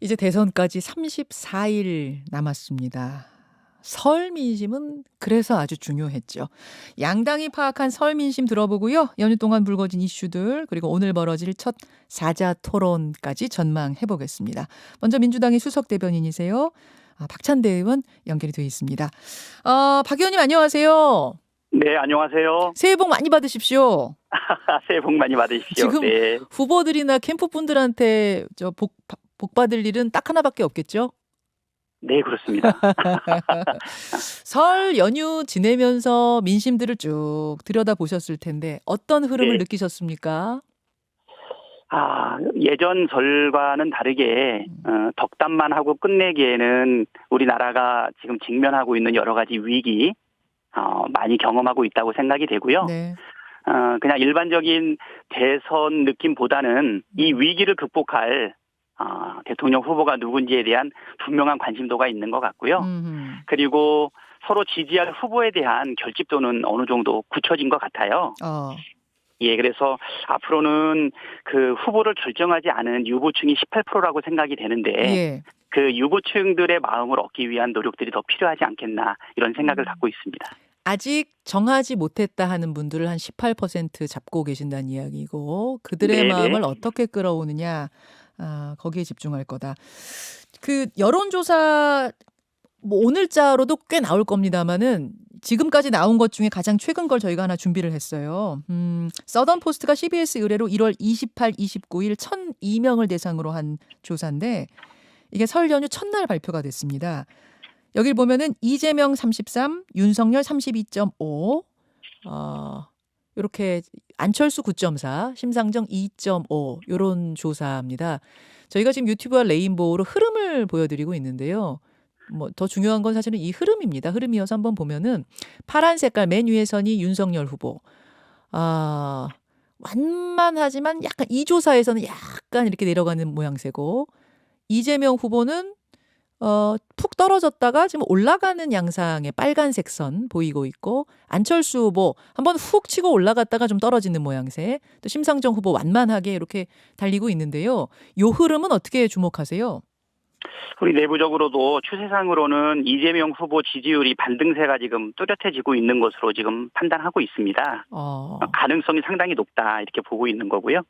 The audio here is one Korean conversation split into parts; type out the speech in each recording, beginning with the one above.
이제 대선까지 34일 남았습니다. 설 민심은 그래서 아주 중요했죠. 양당이 파악한 설 민심 들어보고요. 연휴 동안 불거진 이슈들 그리고 오늘 벌어질 첫 사자 토론까지 전망해 보겠습니다. 먼저 민주당의 수석 대변인이세요. 박찬대 의원 연결이 되어 있습니다. 박 의원님 안녕하세요. 네, 안녕하세요. 새해 복 많이 받으십시오. 새해 복 많이 받으십시오. 지금 네. 후보들이나 캠프 분들한테 복 받을 일은 딱 하나밖에 없겠죠? 네, 그렇습니다. 설 연휴 지내면서 민심들을 쭉 들여다보셨을 텐데 어떤 흐름을 네. 느끼셨습니까? 예전 설과는 다르게 덕담만 하고 끝내기에는 우리나라가 지금 직면하고 있는 여러 가지 위기 많이 경험하고 있다고 생각이 되고요. 네. 그냥 일반적인 대선 느낌보다는 이 위기를 극복할 대통령 후보가 누군지에 대한 분명한 관심도가 있는 것 같고요. 그리고 서로 지지할 후보에 대한 결집도는 어느 정도 굳혀진 것 같아요. 예, 그래서 앞으로는 그 후보를 결정하지 않은 유보층이 18%라고 생각이 되는데 예. 그 유보층들의 마음을 얻기 위한 노력들이 더 필요하지 않겠나 이런 생각을 갖고 있습니다. 아직 정하지 못했다 하는 분들을 한 18% 잡고 계신다는 이야기고 그들의 네네. 마음을 어떻게 끌어오느냐 거기에 집중할 거다. 그 여론조사 뭐 오늘자로도 꽤 나올 겁니다만은 지금까지 나온 것 중에 가장 최근 걸 저희가 하나 준비를 했어요. 서던포스트가 CBS 의뢰로 1월 28, 29일 1,002명을 대상으로 한 조사인데 이게 설 연휴 첫날 발표가 됐습니다. 여길 보면은 이재명 33, 윤석열 32.5, 이렇게 안철수 9.4, 심상정 2.5 이런 조사입니다. 저희가 지금 유튜브와 레인보우로 흐름을 보여드리고 있는데요. 뭐 더 중요한 건 사실은 이 흐름입니다. 흐름이어서 한번 보면은 파란 색깔 맨 위에 선이 윤석열 후보. 완만하지만 약간 이 조사에서는 약간 이렇게 내려가는 모양새고 이재명 후보는 푹 떨어졌다가 지금 올라가는 양상의 빨간색 선 보이고 있고 안철수 후보 한번 훅 치고 올라갔다가 좀 떨어지는 모양새 또 심상정 후보 완만하게 이렇게 달리고 있는데요. 요 흐름은 어떻게 주목하세요? 우리 내부적으로도 추세상으로는 이재명 후보 지지율이 반등세가 지금 뚜렷해지고 있는 것으로 지금 판단하고 있습니다. 가능성이 상당히 높다 이렇게 보고 있는 거고요.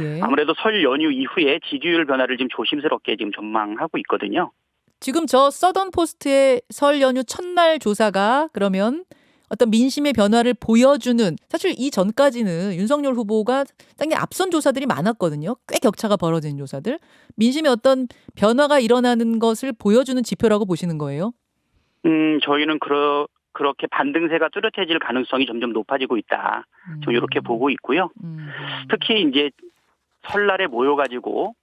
예. 아무래도 설 연휴 이후에 지지율 변화를 지금 조심스럽게 지금 전망하고 있거든요. 지금 저 서던포스트의 설 연휴 첫날 조사가 그러면 어떤 민심의 변화를 보여주는 사실 이 전까지는 윤석열 후보가 당연히 앞선 조사들이 많았거든요. 꽤 격차가 벌어진 조사들. 민심의 어떤 변화가 일어나는 것을 보여주는 지표라고 보시는 거예요? 저희는 그렇게 반등세가 뚜렷해질 가능성이 점점 높아지고 있다. 좀 이렇게 보고 있고요. 특히 이제 설날에 모여가지고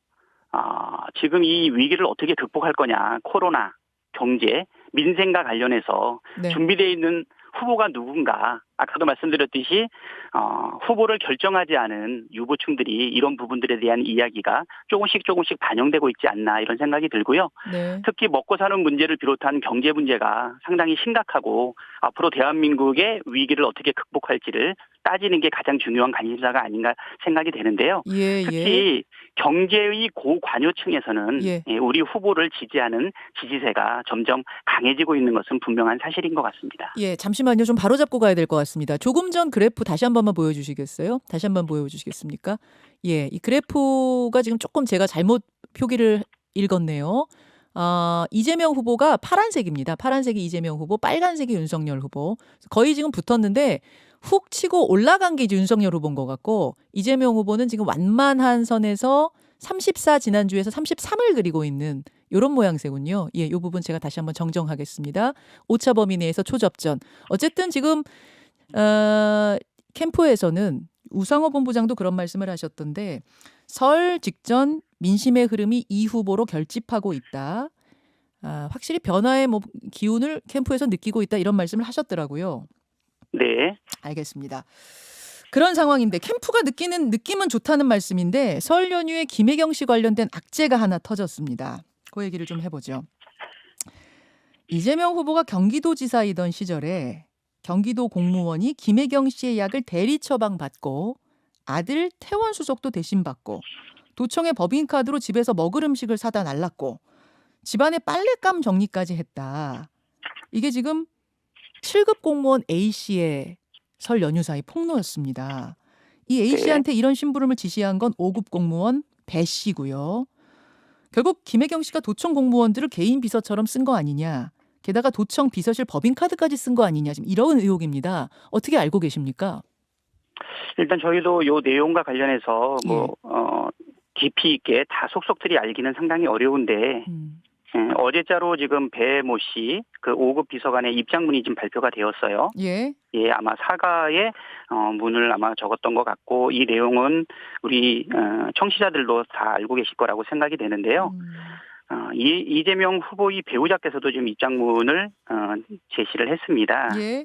지금 이 위기를 어떻게 극복할 거냐, 코로나, 경제, 민생과 관련해서 네. 준비되어 있는 후보가 누군가, 아까도 말씀드렸듯이 후보를 결정하지 않은 유보층들이 이런 부분들에 대한 이야기가 조금씩 반영되고 있지 않나 이런 생각이 들고요. 네. 특히 먹고 사는 문제를 비롯한 경제 문제가 상당히 심각하고 앞으로 대한민국의 위기를 어떻게 극복할지를 따지는 게 가장 중요한 관심사가 아닌가 생각이 되는데요. 예, 특히 경제의 고관여층에서는 예. 우리 후보를 지지하는 지지세가 점점 강해지고 있는 것은 분명한 사실인 것 같습니다. 예, 잠시만요. 좀 바로잡고 가야 될 것 같습니다. 조금 전 그래프 다시 한 번만 보여주시겠어요? 다시 한번 보여주시겠습니까? 예, 이 그래프가 지금 조금 제가 잘못 표기를 읽었네요. 이재명 후보가 파란색입니다. 파란색이 이재명 후보, 빨간색이 윤석열 후보. 거의 지금 붙었는데 훅 치고 올라간 게 이제 윤석열 후보인 것 같고 이재명 후보는 지금 완만한 선에서 34 지난주에서 33을 그리고 있는 이런 모양새군요. 예, 이 부분 제가 다시 한번 정정하겠습니다. 오차 범위 내에서 초접전. 어쨌든 지금 캠프에서는 우상호 본부장도 그런 말씀을 하셨던데 설 직전 민심의 흐름이 이 후보로 결집하고 있다. 확실히 변화의 기운을 캠프에서 느끼고 있다 이런 말씀을 하셨더라고요. 네. 알겠습니다. 그런 상황인데 캠프가 느끼는 느낌은 좋다는 말씀인데 설 연휴에 김혜경 씨 관련된 악재가 하나 터졌습니다. 그 얘기를 좀 해보죠. 이재명 후보가 경기도지사이던 시절에 경기도 공무원이 김혜경 씨의 약을 대리 처방받고 아들 퇴원 수속도 대신 받고 도청의 법인카드로 집에서 먹을 음식을 사다 날랐고 집안의 빨랫감 정리까지 했다. 이게 지금 7급 공무원 A씨의 설 연휴 사이 폭로였습니다. 이 A씨한테 이런 심부름을 지시한 건 5급 공무원 B씨고요. 결국 김혜경 씨가 도청 공무원들을 개인 비서처럼 쓴 거 아니냐. 게다가 도청 비서실 법인카드까지 쓴 거 아니냐. 지금 이런 의혹입니다. 어떻게 알고 계십니까? 일단 저희도 이 내용과 관련해서 깊이 있게 다 속속들이 알기는 상당히 어려운데 어제자로 지금 배모 씨 그 5급 비서관의 입장문이 지금 발표가 되었어요. 예. 예, 아마 사과의 문을 아마 적었던 것 같고 이 내용은 우리 청취자들도 다 알고 계실 거라고 생각이 되는데요. 이재명 후보의 배우자께서도 지금 입장문을 제시를 했습니다. 예.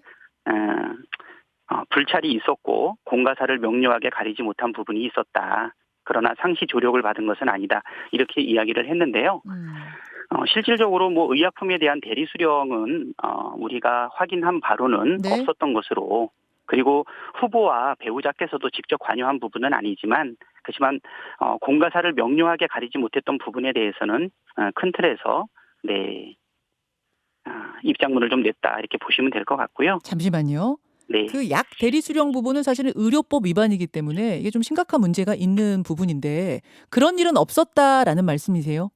불찰이 있었고 공가사를 명료하게 가리지 못한 부분이 있었다. 그러나 상시 조력을 받은 것은 아니다. 이렇게 이야기를 했는데요. 실질적으로 뭐 의약품에 대한 대리 수령은 우리가 확인한 바로는 네. 없었던 것으로 그리고 후보와 배우자께서도 직접 관여한 부분은 아니지만 그렇지만 공가사를 명료하게 가리지 못했던 부분에 대해서는 큰 틀에서 입장문을 좀 냈다 이렇게 보시면 될 것 같고요. 잠시만요. 네. 그 약 대리 수령 부분은 사실은 의료법 위반이기 때문에 이게 좀 심각한 문제가 있는 부분인데 그런 일은 없었다라는 말씀이세요?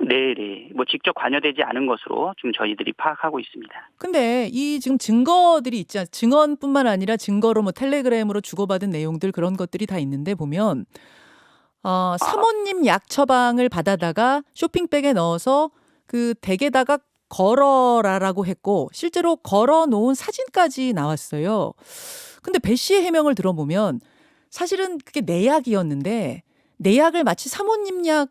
네. 뭐 직접 관여되지 않은 것으로 지금 저희들이 파악하고 있습니다. 근데 이 지금 증거들이 있지 증언뿐만 아니라 증거로 뭐 텔레그램으로 주고받은 내용들 그런 것들이 다 있는데 보면 사모님 약 처방을 받아다가 쇼핑백에 넣어서 그 댁에다가 걸어라라고 했고 실제로 걸어 놓은 사진까지 나왔어요. 근데 배 씨의 해명을 들어보면 사실은 그게 내 약이었는데 내 약을 마치 사모님 약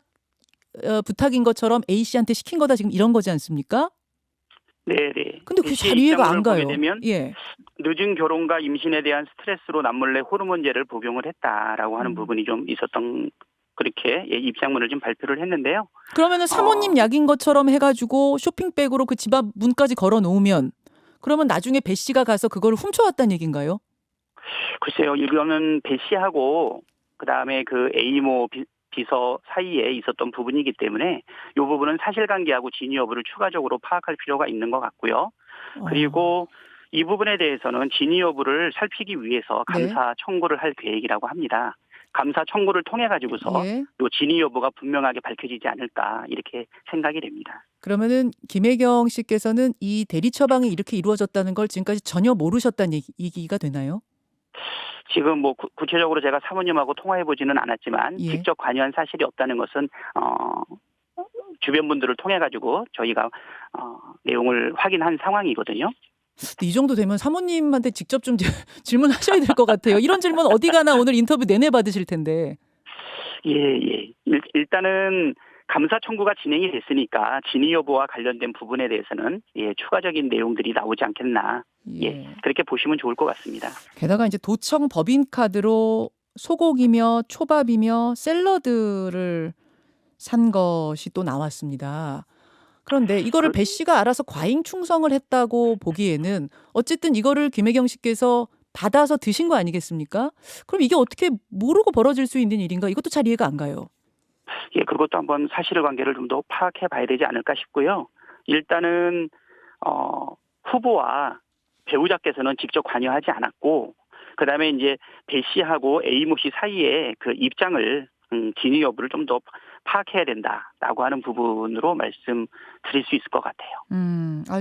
부탁인 것처럼 A 씨한테 시킨 거다 지금 이런 거지 않습니까? 네. 근데 그게 잘 이해가 안 가요. 되면 예. 늦은 결혼과 임신에 대한 스트레스로 남몰래 호르몬제를 복용을 했다라고 하는 부분이 좀 있었던 그렇게 입장문을 좀 발표를 했는데요. 그러면은 사모님 약인 것처럼 해가지고 쇼핑백으로 그 집 앞 문까지 걸어 놓으면 그러면 나중에 배 씨가 가서 그걸 훔쳐왔다는 얘기인가요? 글쎄요, 이거는 배 씨하고 그다음에 그 A모 비서 사이에 있었던 부분이기 때문에 이 부분은 사실관계하고 진위 여부를 추가적으로 파악할 필요가 있는 것 같고요. 그리고 이 부분에 대해서는 진위 여부를 살피기 위해서 감사 청구를 할 계획이라고 합니다. 감사 청구를 통해 가지고서 이 진위 여부가 분명하게 밝혀지지 않을까 이렇게 생각이 됩니다. 그러면은 김혜경 씨께서는 이 대리 처방이 이렇게 이루어졌다는 걸 지금까지 전혀 모르셨다는 얘기가 되나요? 지금 뭐 구체적으로 제가 사모님하고 통화해 보지는 않았지만 직접 관여한 사실이 없다는 것은 주변 분들을 통해 가지고 저희가 내용을 확인한 상황이거든요. 이 정도 되면 사모님한테 직접 좀 질문하셔야 될 것 같아요. 이런 질문 어디 가나 오늘 인터뷰 내내 받으실 텐데. 예. 일단은 감사 청구가 진행이 됐으니까 진위 여부와 관련된 부분에 대해서는 추가적인 내용들이 나오지 않겠나. 그렇게 보시면 좋을 것 같습니다. 게다가 이제 도청 법인카드로 소고기며 초밥이며 샐러드를 산 것이 또 나왔습니다. 그런데 이거를 배 씨가 알아서 과잉 충성을 했다고 보기에는 어쨌든 이거를 김혜경 씨께서 받아서 드신 거 아니겠습니까? 그럼 이게 어떻게 모르고 벌어질 수 있는 일인가? 이것도 잘 이해가 안 가요. 예, 그것도 한번 사실관계를 좀 더 파악해 봐야 되지 않을까 싶고요. 일단은 후보와 배우자께서는 직접 관여하지 않았고 그다음에 이제 배 씨하고 A모 씨 사이에 그 입장을 진위 여부를 좀 더 파악해야 된다라고 하는 부분으로 말씀드릴 수 있을 것 같아요.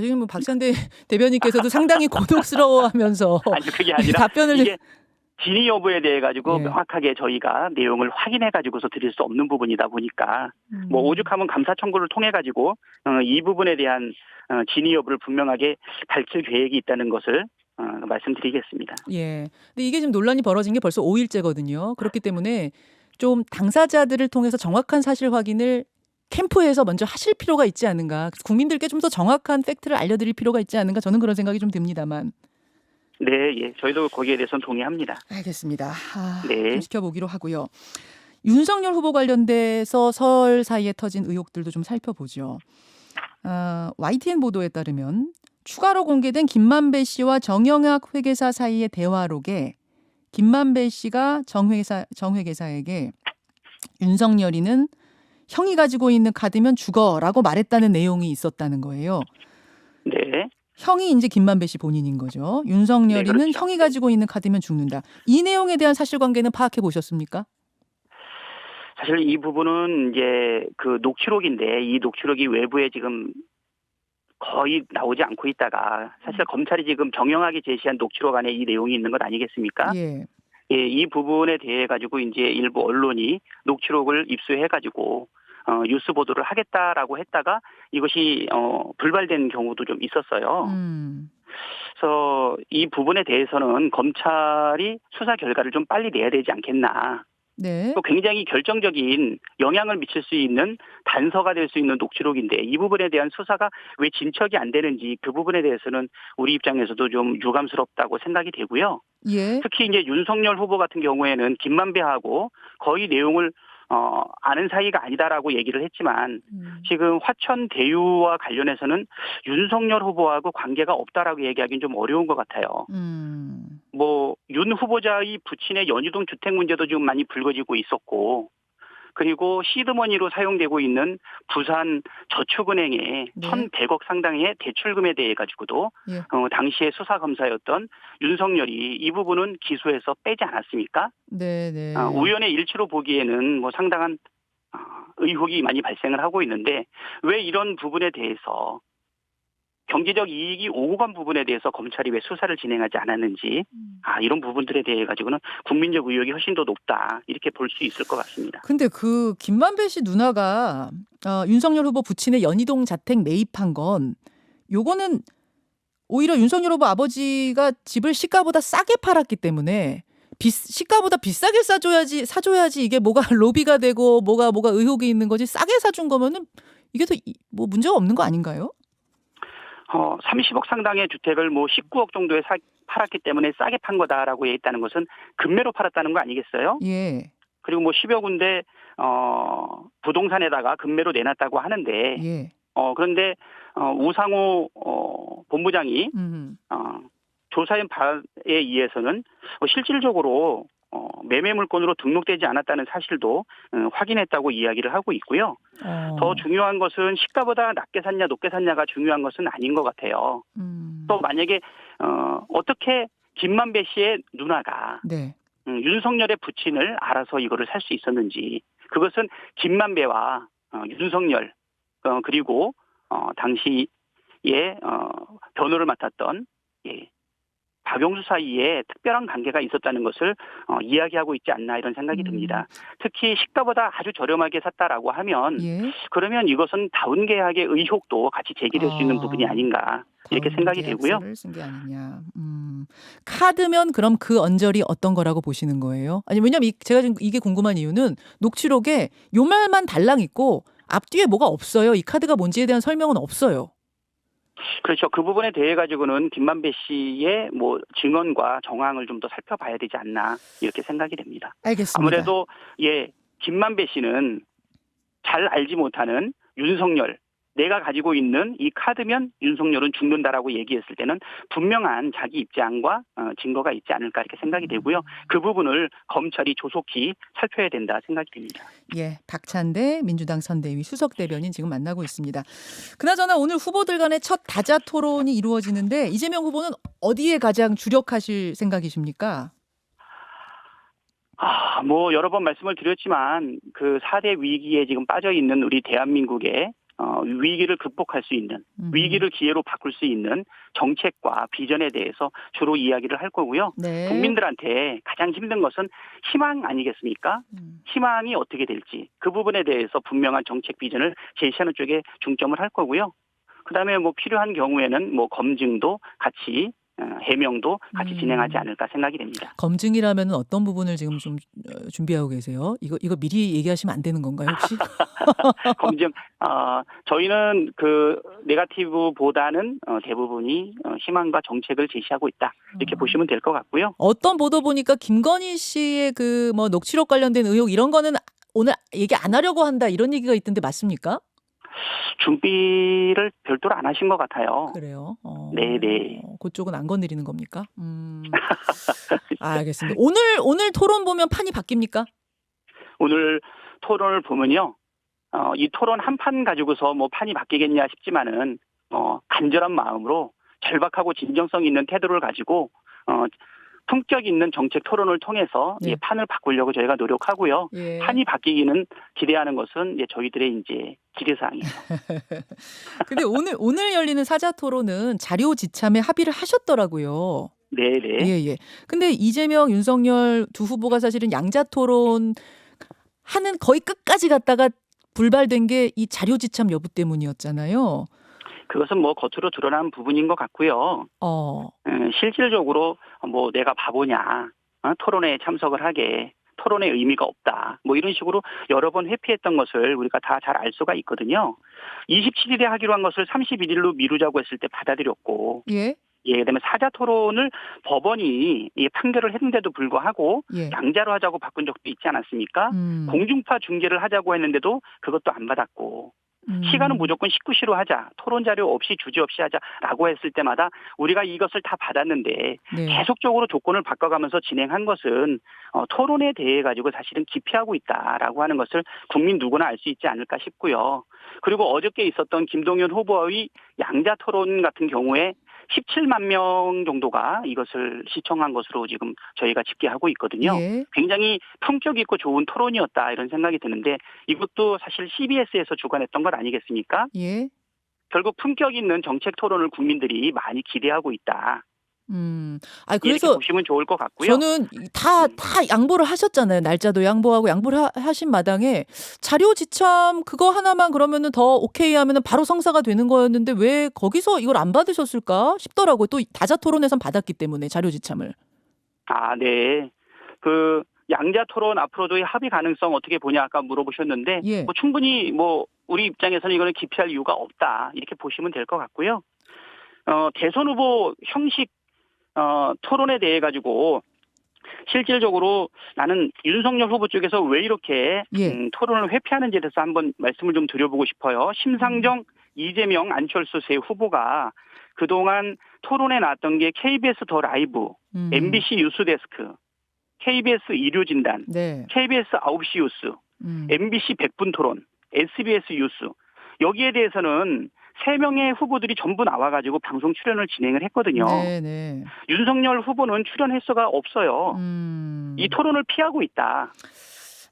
지금 박찬대 대변인께서도 상당히 고독스러워하면서 아니 그게 아니라 답변을 이게 진위 여부에 대해 가지고 명확하게 저희가 내용을 확인해 가지고서 드릴 수 없는 부분이다 보니까 뭐 오죽하면 감사 청구를 통해 가지고 이 부분에 대한 진위 여부를 분명하게 밝힐 계획이 있다는 것을 말씀드리겠습니다. 예. 근데 이게 지금 논란이 벌어진 게 벌써 5일째거든요. 그렇기 때문에 좀 당사자들을 통해서 정확한 사실 확인을 캠프에서 먼저 하실 필요가 있지 않은가. 국민들께 좀 더 정확한 팩트를 알려드릴 필요가 있지 않은가. 저는 그런 생각이 좀 듭니다만. 네. 저희도 거기에 대해서는 동의합니다. 알겠습니다. 네. 좀 지켜보기로 하고요. 윤석열 후보 관련돼서 설 사이에 터진 의혹들도 좀 살펴보죠. YTN 보도에 따르면 추가로 공개된 김만배 씨와 정영학 회계사 사이의 대화록에 김만배 씨가 정 회계사에게 윤석열이는 형이 가지고 있는 카드면 죽어라고 말했다는 내용이 있었다는 거예요. 네. 형이 이제 김만배 씨 본인인 거죠. 윤석열이는 네, 그렇죠. 형이 가지고 있는 카드면 죽는다. 이 내용에 대한 사실관계는 파악해 보셨습니까? 사실 이 부분은 이제 그 녹취록인데 이 녹취록이 외부에 지금 거의 나오지 않고 있다가 사실 검찰이 지금 정형하게 제시한 녹취록 안에 이 내용이 있는 것 아니겠습니까? 예. 예, 이 부분에 대해 가지고 이제 일부 언론이 녹취록을 입수해 가지고 뉴스 보도를 하겠다라고 했다가 이것이 불발된 경우도 좀 있었어요. 그래서 이 부분에 대해서는 검찰이 수사 결과를 좀 빨리 내야 되지 않겠나. 네. 또 굉장히 결정적인 영향을 미칠 수 있는 단서가 될 수 있는 녹취록인데 이 부분에 대한 수사가 왜 진척이 안 되는지 그 부분에 대해서는 우리 입장에서도 좀 유감스럽다고 생각이 되고요. 예. 특히 이제 윤석열 후보 같은 경우에는 김만배하고 거의 내용을 아는 사이가 아니다라고 얘기를 했지만 지금 화천 대유와 관련해서는 윤석열 후보하고 관계가 없다라고 얘기하기는 좀 어려운 것 같아요. 뭐 윤 후보자의 부친의 연희동 주택 문제도 지금 많이 불거지고 있었고 그리고 시드머니로 사용되고 있는 부산 저축은행의 네. 1,100억 상당의 대출금에 대해 가지고도 예. 당시에 수사검사였던 윤석열이 이 부분은 기소해서 빼지 않았습니까? 네. 우연의 일치로 보기에는 뭐 상당한 의혹이 많이 발생을 하고 있는데 왜 이런 부분에 대해서 경제적 이익이 오고 간 부분에 대해서 검찰이 왜 수사를 진행하지 않았는지 이런 부분들에 대해 가지고는 국민적 의혹이 훨씬 더 높다 이렇게 볼 수 있을 것 같습니다. 근데 그 김만배 씨 누나가 윤석열 후보 부친의 연희동 자택 매입한 건 요거는 오히려 윤석열 후보 아버지가 집을 시가보다 싸게 팔았기 때문에 시가보다 비싸게 사줘야지 이게 뭐가 로비가 되고 뭐가 의혹이 있는 거지 싸게 사준 거면은 이게 더 뭐 문제가 없는 거 아닌가요? 30억 상당의 주택을 뭐 19억 정도에 팔았기 때문에 싸게 판 거다라고 얘기했다는 것은 금매로 팔았다는 거 아니겠어요? 예. 그리고 뭐 10여 군데 부동산에다가 금매로 내놨다고 하는데 예. 그런데 우상호 본부장이 조사인 바에 의해서는 실질적으로 매매 물건으로 등록되지 않았다는 사실도 확인했다고 이야기를 하고 있고요. 더 중요한 것은 시가보다 낮게 샀냐 높게 샀냐가 중요한 것은 아닌 것 같아요. 또 만약에 어떻게 김만배 씨의 누나가 네. 윤석열의 부친을 알아서 이거를 살 수 있었는지 그것은 김만배와 윤석열 그리고 당시에 변호를 맡았던 박영수 사이에 특별한 관계가 있었다는 것을 이야기하고 있지 않나 이런 생각이 듭니다. 특히 시가보다 아주 저렴하게 샀다라고 하면 그러면 이것은 다운계약의 의혹도 같이 제기될 수 있는 부분이 아닌가 이렇게 생각이 되고요. 쓴 게 아니냐. 카드면 그럼 그 언저리 어떤 거라고 보시는 거예요? 아니 왜냐면 제가 지금 이게 궁금한 이유는 녹취록에 요 말만 달랑 있고 앞뒤에 뭐가 없어요. 이 카드가 뭔지에 대한 설명은 없어요. 그렇죠. 그 부분에 대해 가지고는 김만배 씨의 뭐 증언과 정황을 좀 더 살펴봐야 되지 않나 이렇게 생각이 됩니다. 알겠습니다. 아무래도 김만배 씨는 잘 알지 못하는 윤석열 내가 가지고 있는 이 카드면 윤석열은 죽는다라고 얘기했을 때는 분명한 자기 입장과 증거가 있지 않을까 이렇게 생각이 되고요. 그 부분을 검찰이 조속히 살펴야 된다 생각이 듭니다. 예, 박찬대 민주당 선대위 수석 대변인 지금 만나고 있습니다. 그나저나 오늘 후보들 간의 첫 다자 토론이 이루어지는데 이재명 후보는 어디에 가장 주력하실 생각이십니까? 뭐 여러 번 말씀을 드렸지만 그 4대 위기에 지금 빠져 있는 우리 대한민국의 위기를 극복할 수 있는 위기를 기회로 바꿀 수 있는 정책과 비전에 대해서 주로 이야기를 할 거고요. 네. 국민들한테 가장 힘든 것은 희망 아니겠습니까? 희망이 어떻게 될지 그 부분에 대해서 분명한 정책 비전을 제시하는 쪽에 중점을 할 거고요. 그다음에 뭐 필요한 경우에는 뭐 검증도 같이 해명도 같이 진행하지 않을까 생각이 됩니다. 검증이라면 어떤 부분을 지금 좀 준비하고 계세요? 이거 미리 얘기하시면 안 되는 건가요, 혹시? 검증 저희는 그 네거티브보다는 대부분이 희망과 정책을 제시하고 있다 이렇게 보시면 될 것 같고요. 어떤 보도 보니까 김건희 씨의 그 뭐 녹취록 관련된 의혹 이런 거는 오늘 얘기 안 하려고 한다 이런 얘기가 있던데 맞습니까? 준비를 별도로 안 하신 것 같아요. 그래요? 네네. 그쪽은 안 건드리는 겁니까? 알겠습니다. 오늘 토론 보면 판이 바뀝니까? 오늘 토론을 보면요. 이 토론 한 판 가지고서 뭐 판이 바뀌겠냐 싶지만은 간절한 마음으로 절박하고 진정성 있는 태도를 가지고 품격 있는 정책 토론을 통해서 네. 판을 바꾸려고 저희가 노력하고요. 예. 판이 바뀌기는 기대하는 것은 저희들의 이제 기대사항이에요. 근데 오늘 열리는 사자 토론은 자료 지참에 합의를 하셨더라고요. 네네. 예. 근데 이재명, 윤석열 두 후보가 사실은 양자 토론 하는 거의 끝까지 갔다가 불발된 게 이 자료 지참 여부 때문이었잖아요. 그것은 뭐 겉으로 드러난 부분인 것 같고요. 실질적으로 뭐 내가 바보냐, 토론회에 참석을 하게, 토론의 의미가 없다, 뭐 이런 식으로 여러 번 회피했던 것을 우리가 다 잘 알 수가 있거든요. 27일에 하기로 한 것을 31일로 미루자고 했을 때 받아들였고, 예. 그다음에 사자 토론을 법원이 판결을 했는데도 불구하고 예. 양자로 하자고 바꾼 적도 있지 않았습니까? 공중파 중계를 하자고 했는데도 그것도 안 받았고. 시간은 무조건 19시로 하자, 토론 자료 없이 주제 없이 하자라고 했을 때마다 우리가 이것을 다 받았는데 네. 계속적으로 조건을 바꿔가면서 진행한 것은 토론에 대해 가지고 사실은 기피하고 있다라고 하는 것을 국민 누구나 알 수 있지 않을까 싶고요. 그리고 어저께 있었던 김동연 후보의 양자 토론 같은 경우에 17만 명 정도가 이것을 시청한 것으로 지금 저희가 집계하고 있거든요. 예. 굉장히 품격 있고 좋은 토론이었다 이런 생각이 드는데 이것도 사실 CBS에서 주관했던 것 아니겠습니까? 예. 결국 품격 있는 정책 토론을 국민들이 많이 기대하고 있다. 이렇게 그래서 보시면 좋을 것 같고요. 저는 다 양보를 하셨잖아요. 날짜도 양보하고 양보를 하신 마당에 자료 지참 그거 하나만 그러면은 더 오케이 하면은 바로 성사가 되는 거였는데 왜 거기서 이걸 안 받으셨을까 싶더라고요. 또 다자 토론에선 받았기 때문에 자료 지참을. 네. 그 양자 토론 앞으로도의 합의 가능성 어떻게 보냐 아까 물어보셨는데 예. 뭐 충분히 뭐 우리 입장에서는 이거는 기피할 이유가 없다 이렇게 보시면 될 것 같고요. 대선 후보 형식 토론에 대해 가지고 실질적으로 나는 윤석열 후보 쪽에서 왜 이렇게 토론을 회피하는지에 대해서 한번 말씀을 좀 드려보고 싶어요. 심상정, 이재명, 안철수 세 후보가 그동안 토론에 나왔던 게 KBS 더 라이브, MBC 뉴스데스크, KBS 의료진단, 네. KBS 9시 뉴스, MBC 100분 토론, SBS 뉴스 여기에 대해서는 3명의 후보들이 전부 나와가지고 방송 출연을 진행을 했거든요. 네. 윤석열 후보는 출연 횟수가 없어요. 이 토론을 피하고 있다.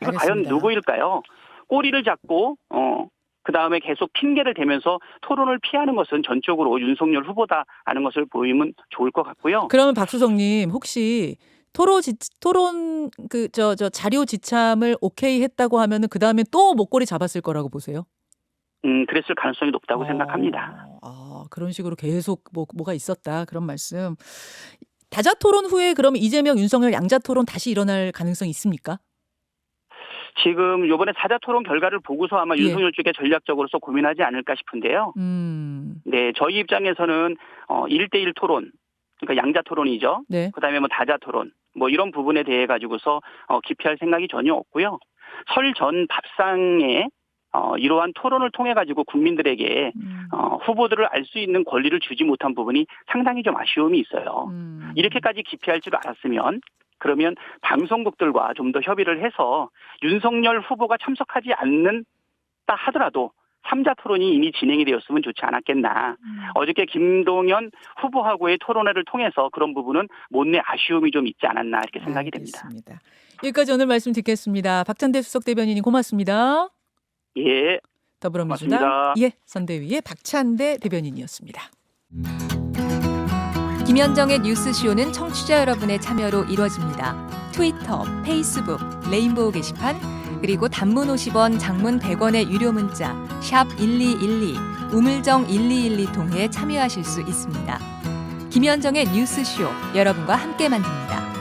이거 알겠습니다. 과연 누구일까요? 꼬리를 잡고 그다음에 계속 핑계를 대면서 토론을 피하는 것은 전적으로 윤석열 후보다라는 것을 보이면 좋을 것 같고요. 그러면 박수성님 혹시 토론 자료 지참을 오케이 했다고 하면은 그 다음에 또 목걸이 잡았을 거라고 보세요? 그랬을 가능성이 높다고 생각합니다. 그런 식으로 계속 뭐가 있었다 그런 말씀. 다자 토론 후에 그럼 이재명, 윤석열 양자 토론 다시 일어날 가능성이 있습니까? 지금 이번에 사자 토론 결과를 보고서 아마 윤석열 쪽에 전략적으로서 고민하지 않을까 싶은데요. 네, 저희 입장에서는 1대1 토론, 그러니까 양자 토론이죠. 네. 그다음에 뭐 다자 토론, 뭐 이런 부분에 대해 가지고서 기피할 생각이 전혀 없고요. 설 전 밥상에 이러한 토론을 통해 가지고 국민들에게 후보들을 알 수 있는 권리를 주지 못한 부분이 상당히 좀 아쉬움이 있어요. 이렇게까지 기피할 줄 알았으면 그러면 방송국들과 좀 더 협의를 해서 윤석열 후보가 참석하지 않는다 하더라도 3자 토론이 이미 진행이 되었으면 좋지 않았겠나. 어저께 김동연 후보하고의 토론회를 통해서 그런 부분은 못내 아쉬움이 좀 있지 않았나 이렇게 생각이 됩니다. 여기까지 오늘 말씀 듣겠습니다. 박찬대 수석 대변인님 고맙습니다. 예. 더불어민주당 고맙습니다. 선대위의 박찬대 대변인이었습니다. 김현정의 뉴스쇼는 청취자 여러분의 참여로 이루어집니다. 트위터, 페이스북, 레인보우 게시판, 그리고 단문 50원, 장문 100원의 유료 문자 샵 1212, 우물정 1212 통해 참여하실 수 있습니다. 김현정의 뉴스쇼, 여러분과 함께 만듭니다.